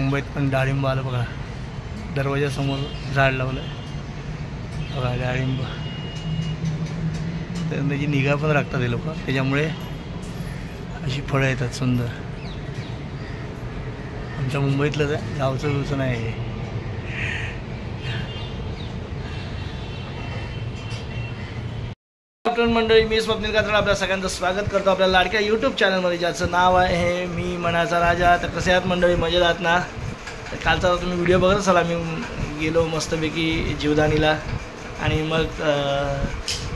मुंबईत पण डाळिंब आलं बघा, दरवाजासमोर झाड लावलं बघा डाळिंब. तर त्याची निगा पण राखतात हे लोक, त्याच्यामुळे अशी फळं येतात सुंदर. आमच्या मुंबईतलं तर गावचं बिवचं नाही आहे. मंडळी, मी स्वप्नील कात्रड आपल्या सगळ्यांचं स्वागत करतो आपल्या लाडक्या यूट्यूब चॅनलमध्ये, ज्याचं नाव आहे मी मनाचा राजा. तर कसे आहात मंडळी, मजेत आहात ना? तर कालचा तुम्ही व्हिडिओ बघत असाल, आम्ही गेलो मस्तपैकी जीवदानीला आणि मग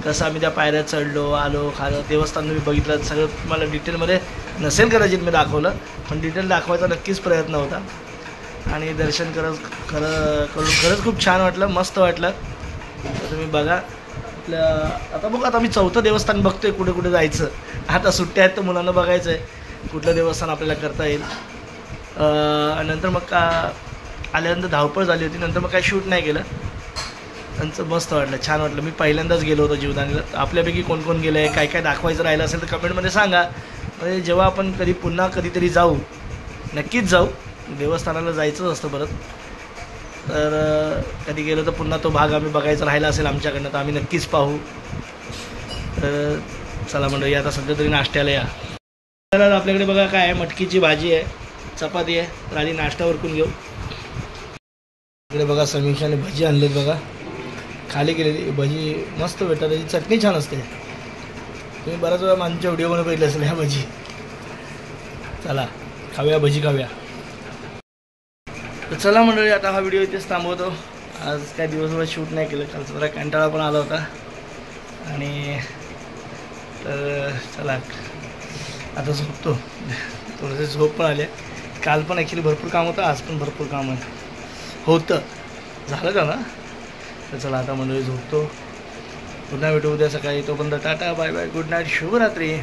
कसं आम्ही त्या पायऱ्यात चढलो, आलो, खालो, देवस्थान तुम्ही बघितलं सगळं. तुम्हाला डिटेलमध्ये नसेल कदाचित मी दाखवलं, पण डिटेल दाखवायचा नक्कीच प्रयत्न होता. आणि दर्शन करून खरंच खूप छान वाटलं, मस्त वाटलं. तर तुम्ही बघा. आता बघू, आता मी चौथं देवस्थान बघतोय, कुठे कुठे जायचं. आता सुट्ट्या आहेत तर मुलांना बघायचं आहे कुठलं देवस्थान आपल्याला करता येईल. नंतर मग आल्यानंतर धावपळ झाली होती, नंतर मग काय शूट नाही केलं. त्यांचं मस्त वाटलं, छान वाटलं. मी पहिल्यांदाच गेलो होतो जीवदानीला. आपल्यापैकी कोण कोण गेलं आहे, काय काय दाखवायचं राहिलं असेल तर कमेंटमध्ये सांगा. म्हणजे जेव्हा आपण पुन्हा कधीतरी जाऊ, नक्कीच जाऊ. देवस्थानाला जायचंच असतं परत. तर कधी गेलो तर पुन्हा तो भाग आम्ही बघायचा राहिला असेल आमच्याकडनं तर आम्ही नक्कीच पाहू. तर चला मंडळी, आता सध्या तरी नाश्त्याला या. तर आपल्याकडे बघा काय आहे, मटकीची भाजी आहे, चपाती आहे. तर आधी नाश्ता उरकून घेऊ. इकडे बघा समीक्षाने भजी आणलेत बघा, खाली केलेली भजी मस्त भेटतात. त्याची चटणी छान असते. तुम्ही बऱ्याच वेळा आमच्या व्हिडिओमध्ये बघितलं असेल ह्या भजी. चला खाऊया, भजी खाऊया. तर चला मंडळी, आता हा व्हिडिओ इथेच थांबवतो. आज काय दिवसभर शूट नाही केलं, कालचा जरा कंटाळा पण आला होता. आणि तर चला आता झोपतो. थोडंसं झोप पण आले. काल पण ॲक्च्युली भरपूर काम होतं, आज पण भरपूर काम होतं. झालं का ना? तर चला आता मंडळी झोपतो. पुन्हा भेटू उद्या सकाळी. तोपर्यंत tata, bye bye, good night, शुभरात्री.